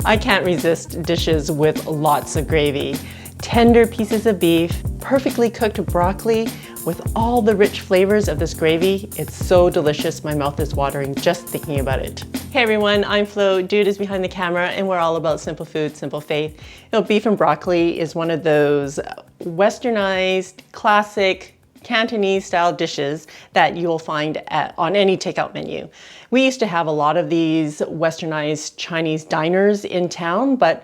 I can't resist dishes with lots of gravy. Tender pieces of beef, perfectly cooked broccoli with all the rich flavors of this gravy. It's so delicious, my mouth is watering just thinking about it. Hey everyone, I'm Flo, Dude is behind the camera, and we're all about simple food, simple faith. You know, beef and broccoli is one of those westernized, classic, Cantonese style dishes that you'll find on any takeout menu. We used to have a lot of these westernized Chinese diners in town, but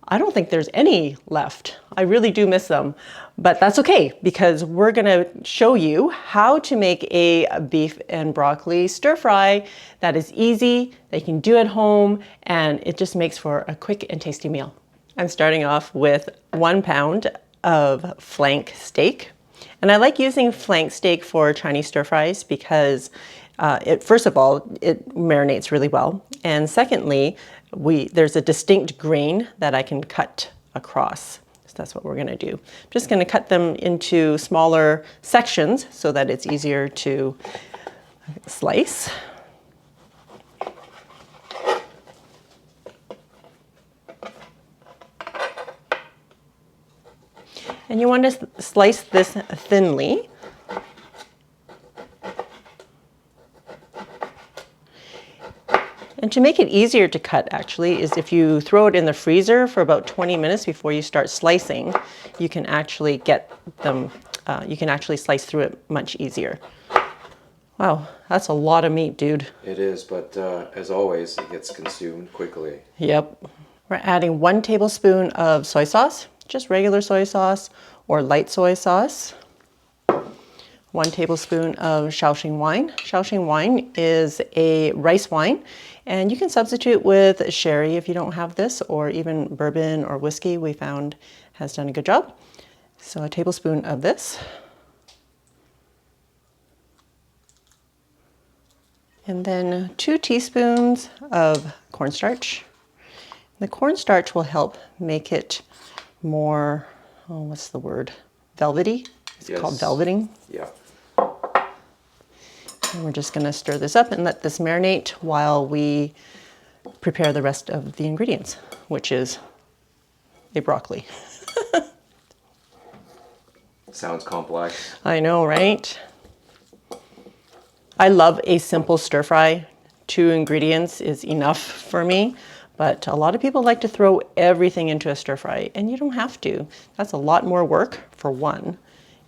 I don't think there's any left. I really do miss them, but that's okay because we're gonna show you how to make a beef and broccoli stir fry that is easy, that you can do at home, and it just makes for a quick and tasty meal. I'm starting off with 1 pound of flank steak. And I like using flank steak for Chinese stir fries because first of all, it marinates really well. And secondly, there's a distinct grain that I can cut across. So that's what we're gonna do. I'm just gonna cut them into smaller sections so that it's easier to slice. And you want to slice this thinly. And to make it easier to cut actually is if you throw it in the freezer for about 20 minutes before you start slicing, you can actually get them, you can actually slice through it much easier. Wow, that's a lot of meat, dude. It is, but as always, it gets consumed quickly. Yep. We're adding 1 tablespoon of soy sauce. Just regular soy sauce or light soy sauce. 1 tablespoon of Shaoxing wine. Shaoxing wine is a rice wine, and you can substitute with sherry if you don't have this, or even bourbon or whiskey we found has done a good job. So a tablespoon of this. And then 2 teaspoons of cornstarch. The cornstarch will help make it more, oh, what's the word? Velvety? It's called velveting. Yeah. And we're just gonna stir this up and let this marinate while we prepare the rest of the ingredients, which is a broccoli. Sounds complex. I know, right? I love a simple stir fry. 2 ingredients is enough for me. But a lot of people like to throw everything into a stir fry, and you don't have to. That's a lot more work for one,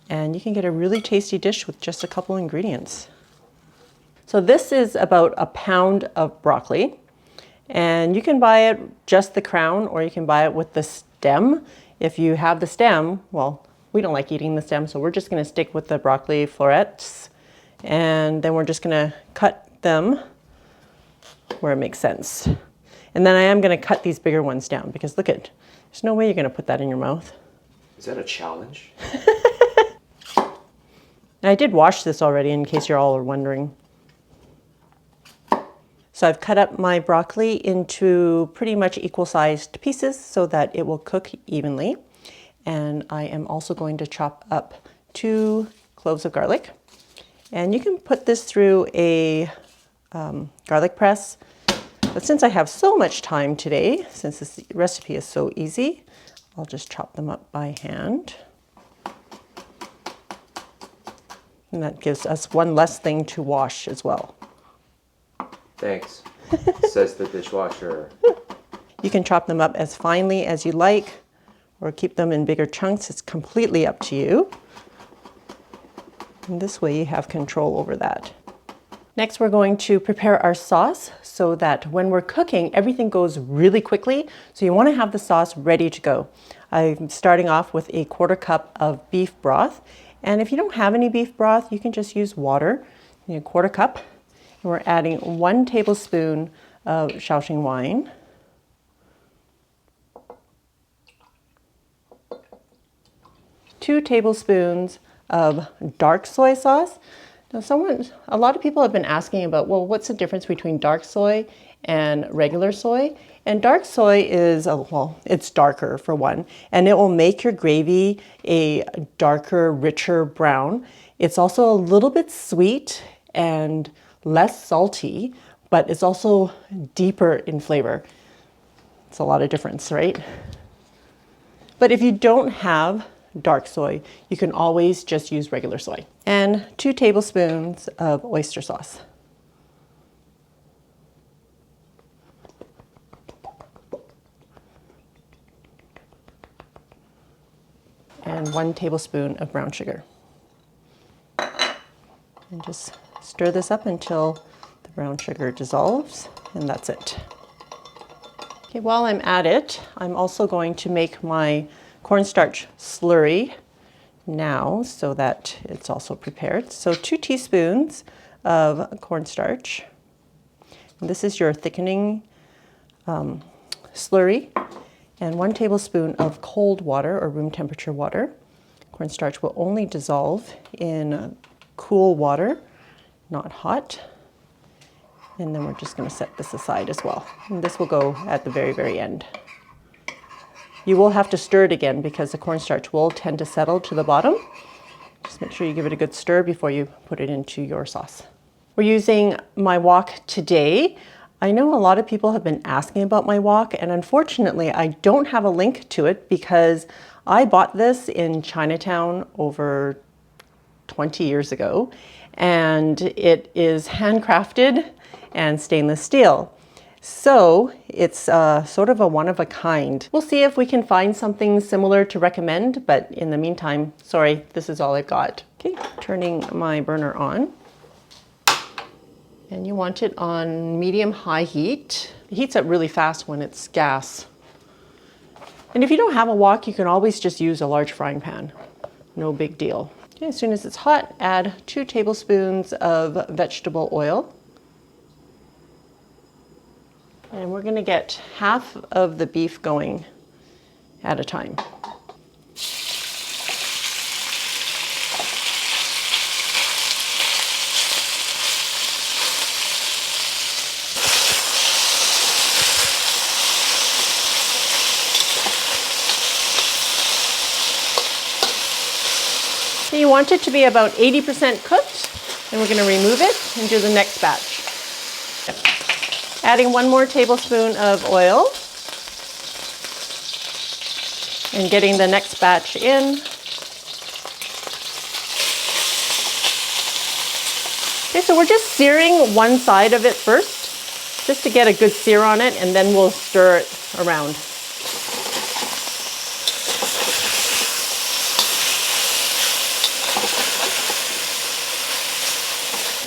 and you can get a really tasty dish with just a couple ingredients. So this is about 1 pound of broccoli, and you can buy it just the crown, or you can buy it with the stem. If you have the stem, well, we don't like eating the stem, so we're just gonna stick with the broccoli florets, and then we're just gonna cut them where it makes sense. And then I am going to cut these bigger ones down because look at, there's no way you're going to put that in your mouth. Is that a challenge? And I did wash this already in case you're all wondering. So I've cut up my broccoli into pretty much equal sized pieces so that it will cook evenly. And I am also going to chop up 2 cloves of garlic. And you can put this through a garlic press. But since I have so much time today, since this recipe is so easy, I'll just chop them up by hand. And that gives us 1 less thing to wash as well. Thanks, says the dishwasher. You can chop them up as finely as you like, or keep them in bigger chunks. It's completely up to you. And this way you have control over that. Next, we're going to prepare our sauce so that when we're cooking, everything goes really quickly. So you want to have the sauce ready to go. I'm starting off with a 1/4 cup of beef broth. And if you don't have any beef broth, you can just use water, 1/4 cup. And we're adding 1 tablespoon of Shaoxing wine. 2 tablespoons of dark soy sauce. Now a lot of people have been asking about, well, what's the difference between dark soy and regular soy? And dark soy is, well, it's darker for one, and it will make your gravy a darker, richer brown. It's also a little bit sweet and less salty, but it's also deeper in flavor. It's a lot of difference, right? But if you don't have dark soy, you can always just use regular soy. And 2 tablespoons of oyster sauce. And 1 tablespoon of brown sugar. And just stir this up until the brown sugar dissolves, and that's it. Okay, while I'm at it, I'm also going to make my cornstarch slurry now so that it's also prepared. So 2 teaspoons of cornstarch. And this is your thickening slurry. And 1 tablespoon of cold water or room temperature water. Cornstarch will only dissolve in cool water, not hot. And then we're just going to set this aside as well. And this will go at the very, very end. You will have to stir it again because the cornstarch will tend to settle to the bottom. Just make sure you give it a good stir before you put it into your sauce. We're using my wok today. I know a lot of people have been asking about my wok, and unfortunately I don't have a link to it because I bought this in Chinatown over 20 years ago, and it is handcrafted and stainless steel. So it's sort of a one-of-a-kind. We'll see if we can find something similar to recommend, but in the meantime, sorry, this is all I've got. Okay, turning my burner on. And you want it on medium-high heat. It heats up really fast when it's gas. And if you don't have a wok, you can always just use a large frying pan. No big deal. Okay, as soon as it's hot, add 2 tablespoons of vegetable oil. And we're gonna get half of the beef going at a time. You want it to be about 80% cooked, and we're going to remove it and do the next batch. Adding 1 more tablespoon of oil and getting the next batch in. Okay, so we're just searing one side of it first, just to get a good sear on it, and then we'll stir it around.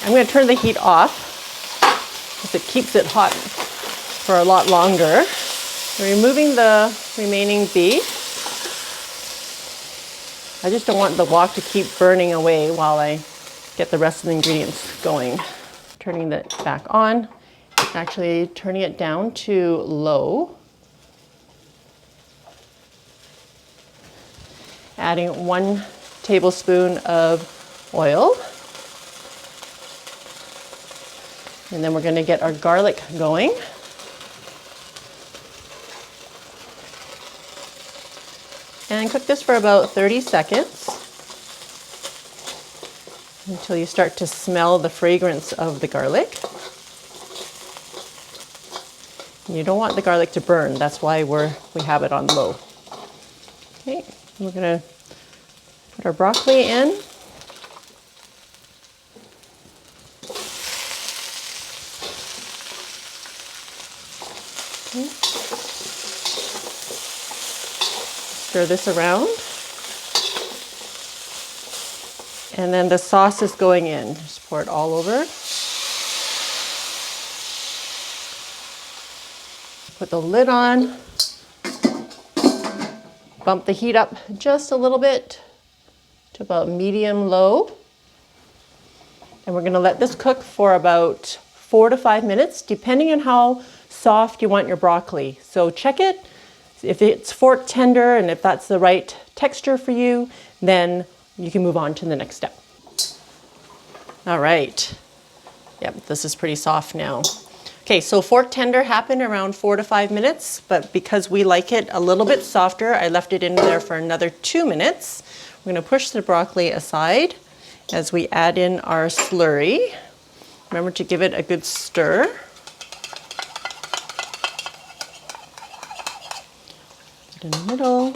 I'm going to turn the heat off because it keeps it hot for a lot longer. We're removing the remaining beef. I just don't want the wok to keep burning away while I get the rest of the ingredients going. Turning it back on, actually turning it down to low. Adding 1 tablespoon of oil. And then we're going to get our garlic going. And cook this for about 30 seconds until you start to smell the fragrance of the garlic. And you don't want the garlic to burn, that's why we have it on low. Okay, we're going to put our broccoli in. Stir this around. And then the sauce is going in. Just pour it all over. Put the lid on. Bump the heat up just a little bit to about medium-low. And we're going to let this cook for about 4 to 5 minutes, depending on how soft you want your broccoli. So check it. If it's fork tender and if that's the right texture for you, then you can move on to the next step. All right. Yep, this is pretty soft now. Okay, so fork tender happened around 4 to 5 minutes, but because we like it a little bit softer, I left it in there for another 2 minutes. We're going to push the broccoli aside as we add in our slurry. Remember to give it a good stir. Put in the middle.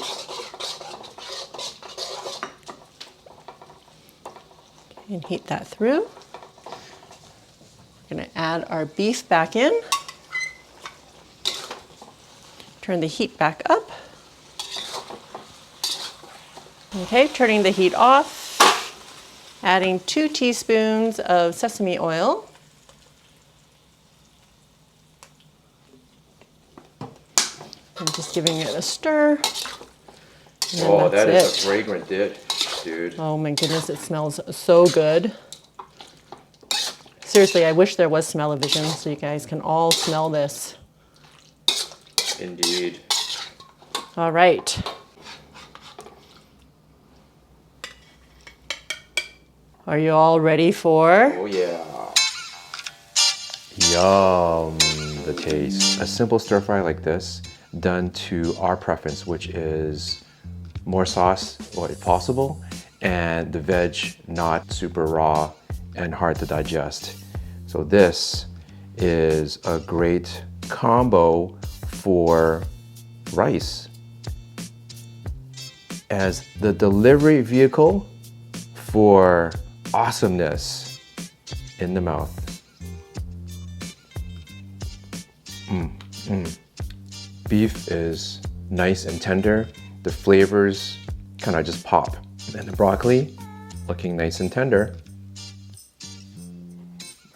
And heat that through. We're going to add our beef back in. Turn the heat back up. Okay, turning the heat off. Adding 2 teaspoons of sesame oil. And just giving it a stir. Oh, that is a fragrant dish, dude. Oh my goodness, it smells so good. Seriously, I wish there was smell-o-vision so you guys can all smell this. Indeed. All right. Are you all ready for? Oh yeah. Yum, the taste. A simple stir fry like this, done to our preference, which is more sauce if possible, and the veg not super raw and hard to digest. So this is a great combo for rice. As the delivery vehicle for awesomeness in the mouth. Beef is nice and tender. The flavors kind of just pop. And the broccoli, looking nice and tender.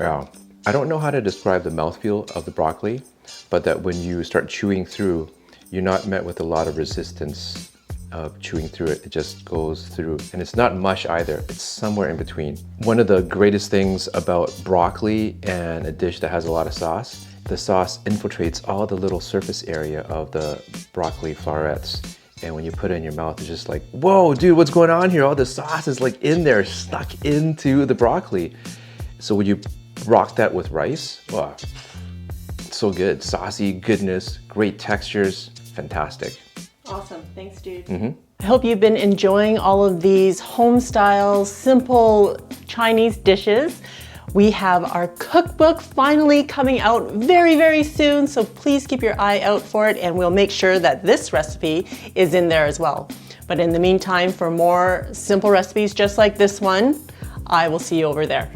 Wow. I don't know how to describe the mouthfeel of the broccoli, but that when you start chewing through, you're not met with a lot of resistance of chewing through it. It just goes through, and it's not mush either. It's somewhere in between. One of the greatest things about broccoli and a dish that has a lot of sauce, the sauce infiltrates all the little surface area of the broccoli florets. And when you put it in your mouth, it's just like, whoa, dude, what's going on here? All the sauce is like in there, stuck into the broccoli. So when you rock that with rice, wow, so good. Saucy goodness, great textures, fantastic. Awesome, thanks dude. I hope you've been enjoying all of these home style, simple Chinese dishes. We have our cookbook finally coming out very, very soon, so please keep your eye out for it and we'll make sure that this recipe is in there as well. But in the meantime, for more simple recipes just like this one, I will see you over there.